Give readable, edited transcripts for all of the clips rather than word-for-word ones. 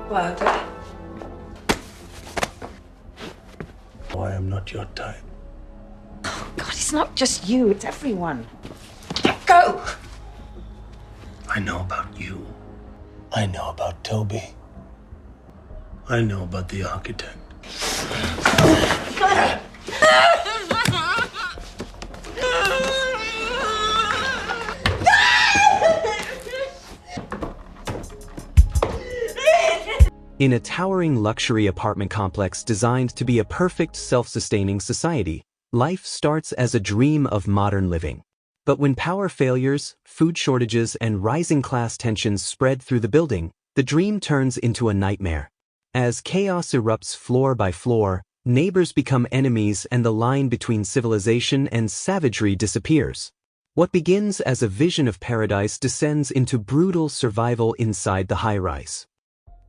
Wilder. I am not your type. Oh, God, it's not just you, it's everyone. Let go! I know about you. I know about Toby. I know about the architect. In a towering luxury apartment complex designed to be a perfect self-sustaining society, life starts as a dream of modern living. But when power failures, food shortages, and rising class tensions spread through the building, the dream turns into a nightmare. As chaos erupts floor by floor, neighbors become enemies and the line between civilization and savagery disappears. What begins as a vision of paradise descends into brutal survival inside the high-rise.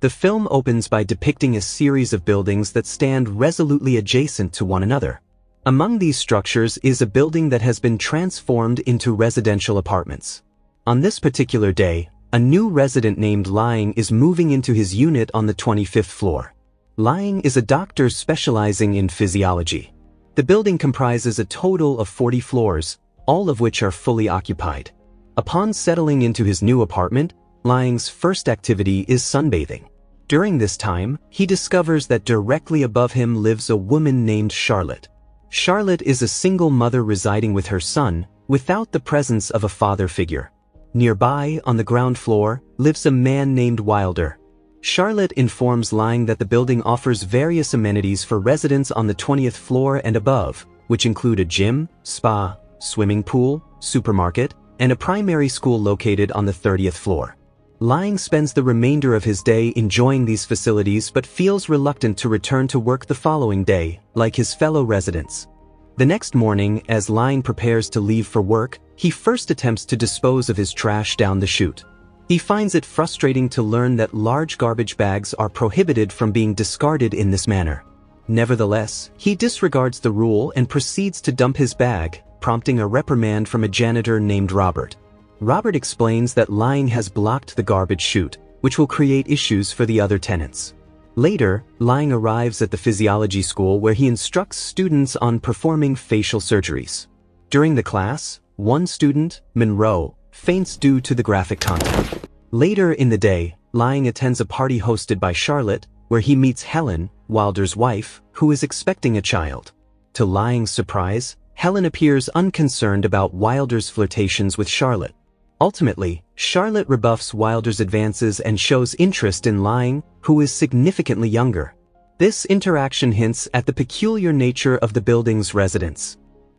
The film opens by depicting a series of buildings that stand resolutely adjacent to one another. Among these structures is a building that has been transformed into residential apartments. On this particular day, a new resident named Lying is moving into his unit on the 25th floor. Lying is a doctor specializing in physiology. The building comprises a total of 40 floors, all of which are fully occupied. Upon settling into his new apartment, Lying's first activity is sunbathing. During this time, he discovers that directly above him lives a woman named Charlotte. Charlotte is a single mother residing with her son, without the presence of a father figure. Nearby, on the ground floor, lives a man named Wilder. Charlotte informs Lying that the building offers various amenities for residents on the 20th floor and above, which include a gym, spa, swimming pool, supermarket, and a primary school located on the 30th floor. Lying spends the remainder of his day enjoying these facilities but feels reluctant to return to work the following day, like his fellow residents. The next morning, as Lying prepares to leave for work, he first attempts to dispose of his trash down the chute. He finds it frustrating to learn that large garbage bags are prohibited from being discarded in this manner. Nevertheless, he disregards the rule and proceeds to dump his bag, prompting a reprimand from a janitor named Robert. Robert explains that Lying has blocked the garbage chute, which will create issues for the other tenants. Later, Lying arrives at the physiology school where he instructs students on performing facial surgeries. During the class, one student, Monroe, faints due to the graphic content. Later in the day, Lying attends a party hosted by Charlotte, where he meets Helen, Wilder's wife, who is expecting a child. To Lying's surprise, Helen appears unconcerned about Wilder's flirtations with Charlotte. Ultimately, Charlotte rebuffs Wilder's advances and shows interest in Lying, who is significantly younger. This interaction hints at the peculiar nature of the building's residents.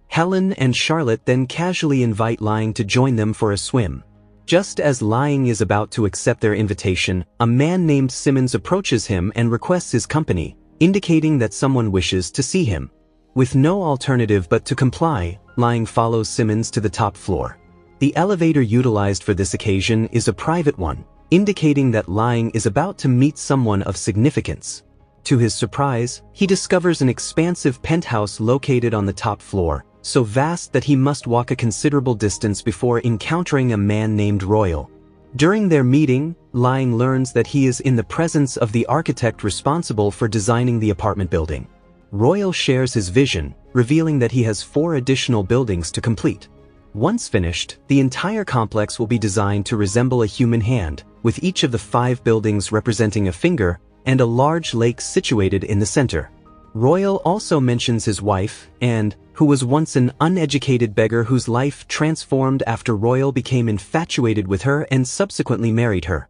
Helen and Charlotte then casually invite Lying to join them for a swim. Just as Lying is about to accept their invitation, a man named Simmons approaches him and requests his company, indicating that someone wishes to see him. With no alternative but to comply, Lying follows Simmons to the top floor. The elevator utilized for this occasion is a private one, indicating that Lying is about to meet someone of significance. To his surprise, he discovers an expansive penthouse located on the top floor, so vast that he must walk a considerable distance before encountering a man named Royal. During their meeting, Lying learns that he is in the presence of the architect responsible for designing the apartment building. Royal shares his vision, revealing that he has 4 additional buildings to complete. Once finished, the entire complex will be designed to resemble a human hand, with each of the 5 buildings representing a finger and a large lake situated in the center. Royal also mentions his wife, Anne, who was once an uneducated beggar whose life transformed after Royal became infatuated with her and subsequently married her.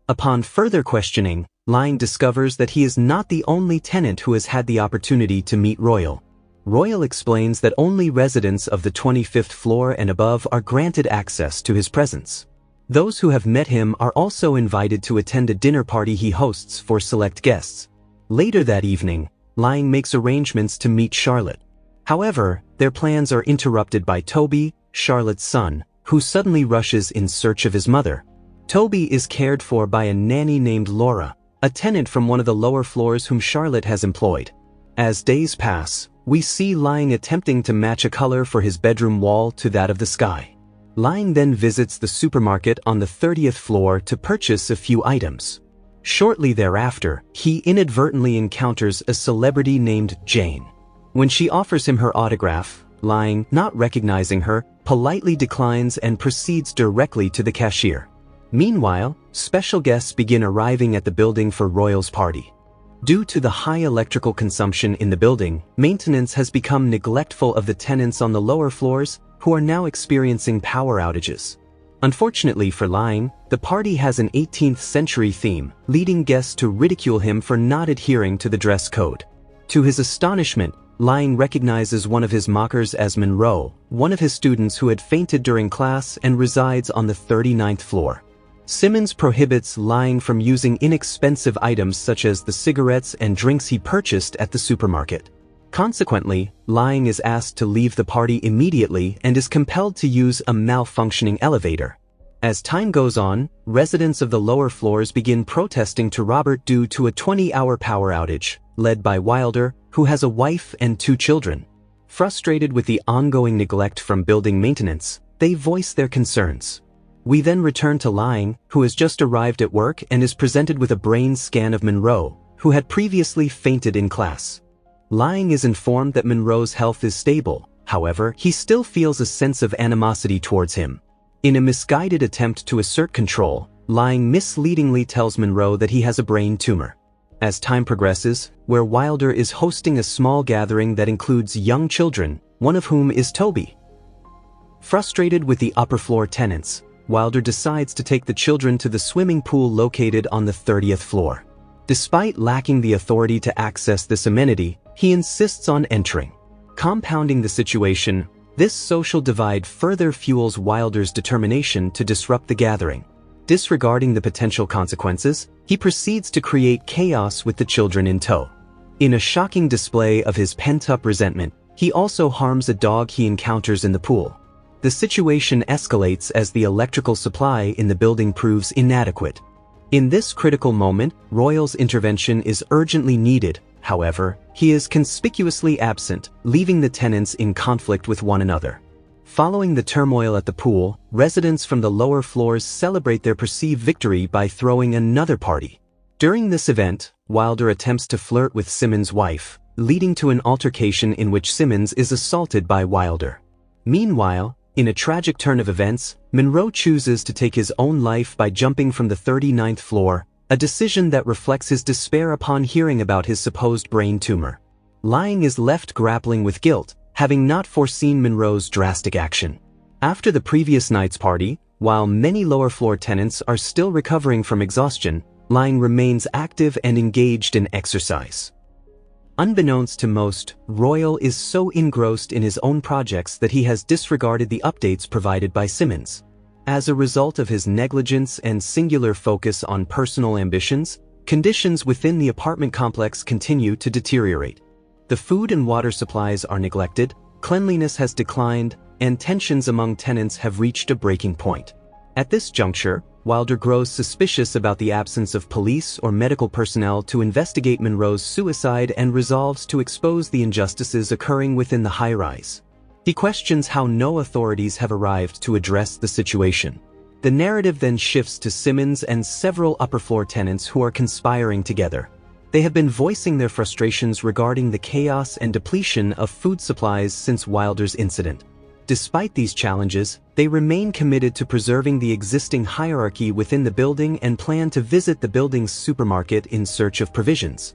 Upon further questioning, Lying discovers that he is not the only tenant who has had the opportunity to meet Royal. Royal explains that only residents of the 25th floor and above are granted access to his presence. Those who have met him are also invited to attend a dinner party he hosts for select guests. Later that evening, Lying makes arrangements to meet Charlotte. However, their plans are interrupted by Toby, Charlotte's son, who suddenly rushes in search of his mother. Toby is cared for by a nanny named Laura, a tenant from one of the lower floors whom Charlotte has employed. As days pass, we see Lying attempting to match a color for his bedroom wall to that of the sky. Lying then visits the supermarket on the 30th floor to purchase a few items. Shortly thereafter, he inadvertently encounters a celebrity named Jane. When she offers him her autograph, Lying, not recognizing her, politely declines and proceeds directly to the cashier. Meanwhile, special guests begin arriving at the building for Royal's party. Due to the high electrical consumption in the building, maintenance has become neglectful of the tenants on the lower floors, who are now experiencing power outages. Unfortunately for Lying, the party has an 18th century theme, leading guests to ridicule him for not adhering to the dress code. To his astonishment, Lying recognizes one of his mockers as Monroe, one of his students who had fainted during class and resides on the 39th floor. Simmons prohibits Lying from using inexpensive items such as the cigarettes and drinks he purchased at the supermarket. Consequently, Lying is asked to leave the party immediately and is compelled to use a malfunctioning elevator. As time goes on, residents of the lower floors begin protesting to Robert due to a 20-hour power outage, led by Wilder, who has a wife and 2 children. Frustrated with the ongoing neglect from building maintenance, they voice their concerns. We then return to Lying, who has just arrived at work and is presented with a brain scan of Monroe, who had previously fainted in class. Lying is informed that Monroe's health is stable, however, he still feels a sense of animosity towards him. In a misguided attempt to assert control, Lying misleadingly tells Monroe that he has a brain tumor. As time progresses, where Wilder is hosting a small gathering that includes young children, one of whom is Toby. Frustrated with the upper floor tenants, Wilder decides to take the children to the swimming pool located on the 30th floor. Despite lacking the authority to access this amenity, he insists on entering. Compounding the situation, this social divide further fuels Wilder's determination to disrupt the gathering. Disregarding the potential consequences, he proceeds to create chaos with the children in tow. In a shocking display of his pent-up resentment, he also harms a dog he encounters in the pool. The situation escalates as the electrical supply in the building proves inadequate. In this critical moment, Royal's intervention is urgently needed. However, he is conspicuously absent, leaving the tenants in conflict with one another. Following the turmoil at the pool, residents from the lower floors celebrate their perceived victory by throwing another party. During this event, Wilder attempts to flirt with Simmons' wife, leading to an altercation in which Simmons is assaulted by Wilder. Meanwhile, in a tragic turn of events, Monroe chooses to take his own life by jumping from the 39th floor, a decision that reflects his despair upon hearing about his supposed brain tumor. Lying is left grappling with guilt, having not foreseen Monroe's drastic action. After the previous night's party, while many lower floor tenants are still recovering from exhaustion, Lying remains active and engaged in exercise. Unbeknownst to most, Royal is so engrossed in his own projects that he has disregarded the updates provided by Simmons. As a result of his negligence and singular focus on personal ambitions, conditions within the apartment complex continue to deteriorate. The food and water supplies are neglected, cleanliness has declined, and tensions among tenants have reached a breaking point. At this juncture, Wilder grows suspicious about the absence of police or medical personnel to investigate Monroe's suicide and resolves to expose the injustices occurring within the high-rise. He questions how no authorities have arrived to address the situation. The narrative then shifts to Simmons and several upper-floor tenants who are conspiring together. They have been voicing their frustrations regarding the chaos and depletion of food supplies since Wilder's incident. Despite these challenges, they remain committed to preserving the existing hierarchy within the building and plan to visit the building's supermarket in search of provisions.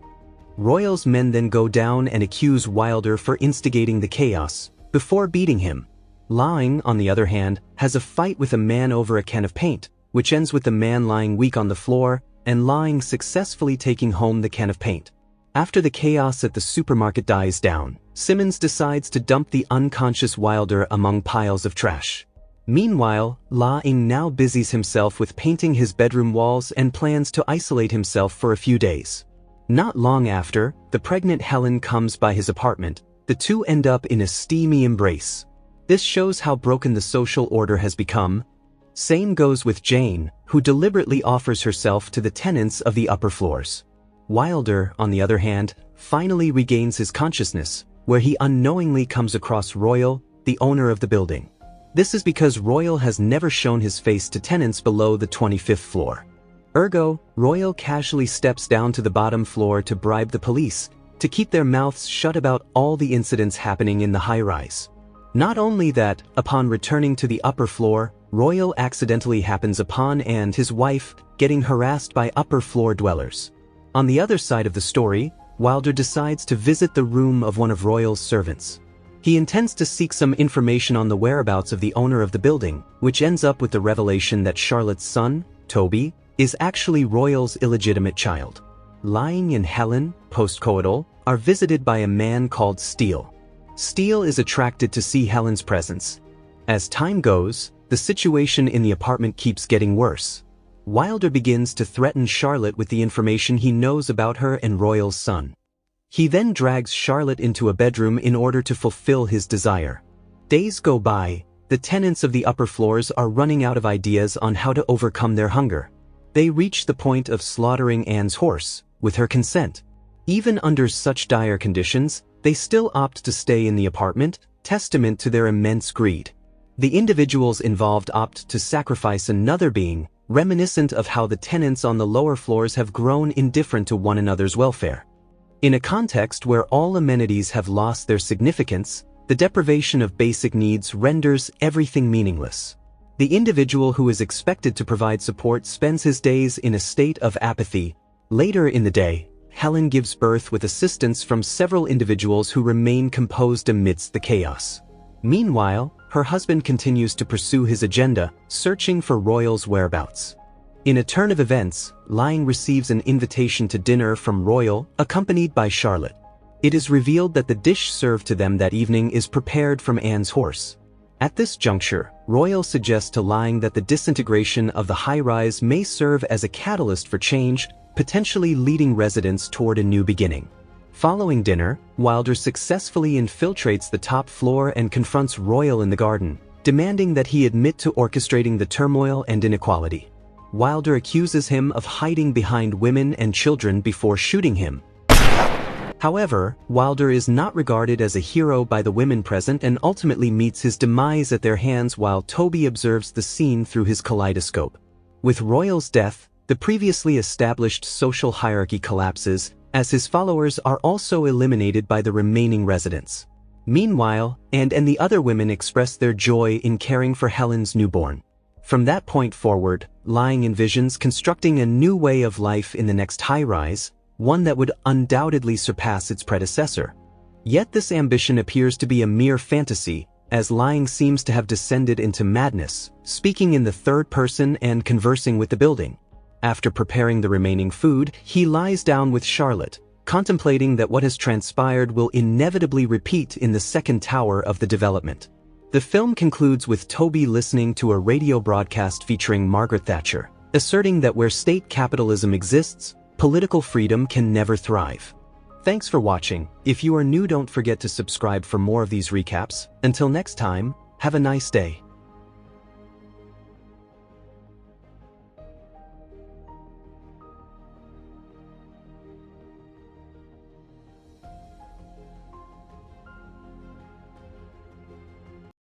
Royal's men then go down and accuse Wilder for instigating the chaos, before beating him. Lying, on the other hand, has a fight with a man over a can of paint, which ends with the man lying weak on the floor, and Lying successfully taking home the can of paint. After the chaos at the supermarket dies down, Simmons decides to dump the unconscious Wilder among piles of trash. Meanwhile, Lying now busies himself with painting his bedroom walls and plans to isolate himself for a few days. Not long after, the pregnant Helen comes by his apartment. The two end up in a steamy embrace. This shows how broken the social order has become. Same goes with Jane, who deliberately offers herself to the tenants of the upper floors. Wilder, on the other hand, finally regains his consciousness, where he unknowingly comes across Royal, the owner of the building. This is because Royal has never shown his face to tenants below the 25th floor. Ergo, Royal casually steps down to the bottom floor to bribe the police to keep their mouths shut about all the incidents happening in the high-rise. Not only that, upon returning to the upper floor, Royal accidentally happens upon and his wife getting harassed by upper floor dwellers. On the other side of the story, Wilder decides to visit the room of one of Royal's servants. He intends to seek some information on the whereabouts of the owner of the building, which ends up with the revelation that Charlotte's son, Toby, is actually Royal's illegitimate child. Lying and Helen, post-coital, are visited by a man called Steele. Steele is attracted to see Helen's presence. As time goes, the situation in the apartment keeps getting worse. Wilder begins to threaten Charlotte with the information he knows about her and Royal's son. He then drags Charlotte into a bedroom in order to fulfill his desire. Days go by, the tenants of the upper floors are running out of ideas on how to overcome their hunger. They reach the point of slaughtering Anne's horse, with her consent. Even under such dire conditions, they still opt to stay in the apartment, testament to their immense greed. The individuals involved opt to sacrifice another being, reminiscent of how the tenants on the lower floors have grown indifferent to one another's welfare. In a context where all amenities have lost their significance, the deprivation of basic needs renders everything meaningless. The individual who is expected to provide support spends his days in a state of apathy. Later in the day, Helen gives birth with assistance from several individuals who remain composed amidst the chaos. Meanwhile, her husband continues to pursue his agenda, searching for Royal's whereabouts. In a turn of events, Lying receives an invitation to dinner from Royal, accompanied by Charlotte. It is revealed that the dish served to them that evening is prepared from Anne's horse. At this juncture, Royal suggests to Lying that the disintegration of the high-rise may serve as a catalyst for change, potentially leading residents toward a new beginning. Following dinner, Wilder successfully infiltrates the top floor and confronts Royal in the garden, demanding that he admit to orchestrating the turmoil and inequality. Wilder accuses him of hiding behind women and children before shooting him. However, Wilder is not regarded as a hero by the women present and ultimately meets his demise at their hands while Toby observes the scene through his kaleidoscope. With Royal's death, the previously established social hierarchy collapses, as his followers are also eliminated by the remaining residents. Meanwhile, Anne and the other women express their joy in caring for Helen's newborn. From that point forward, Lying envisions constructing a new way of life in the next high-rise, one that would undoubtedly surpass its predecessor. Yet this ambition appears to be a mere fantasy, as Lying seems to have descended into madness, speaking in the third person and conversing with the building. After preparing the remaining food, he lies down with Charlotte, contemplating that what has transpired will inevitably repeat in the second tower of the development. The film concludes with Toby listening to a radio broadcast featuring Margaret Thatcher, asserting that where state capitalism exists, political freedom can never thrive. Thanks for watching. If you are new, don't forget to subscribe for more of these recaps. Until next time, have a nice day.